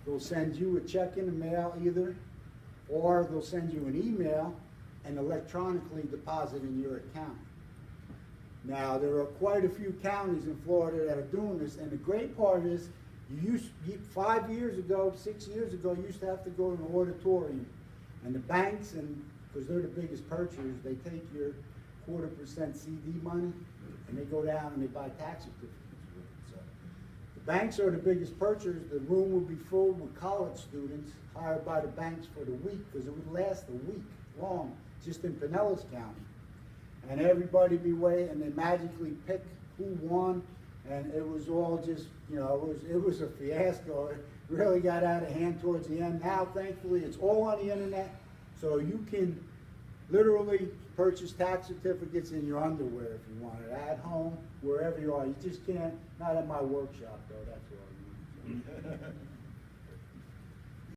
they'll send you a check in the mail either, or they'll send you an email and electronically deposit in your account. Now, there are quite a few counties in Florida that are doing this, and the great part is, 5 years ago, 6 years ago, you used to have to go to an auditorium, and the banks, and because they're the biggest purchasers, they take your 0.25% CD money, and they go down and they buy tax certificates with it. So the banks are the biggest purchasers. The room would be full with college students hired by the banks for the week, because it would last a week long, just in Pinellas County. And everybody be waiting, and they magically pick who won, and it was all just, you know, it was a fiasco. It really got out of hand towards the end. Now, thankfully, it's all on the internet, so you can literally purchase tax certificates in your underwear if you want it, at home, wherever you are. You just can't, not at my workshop though, that's all.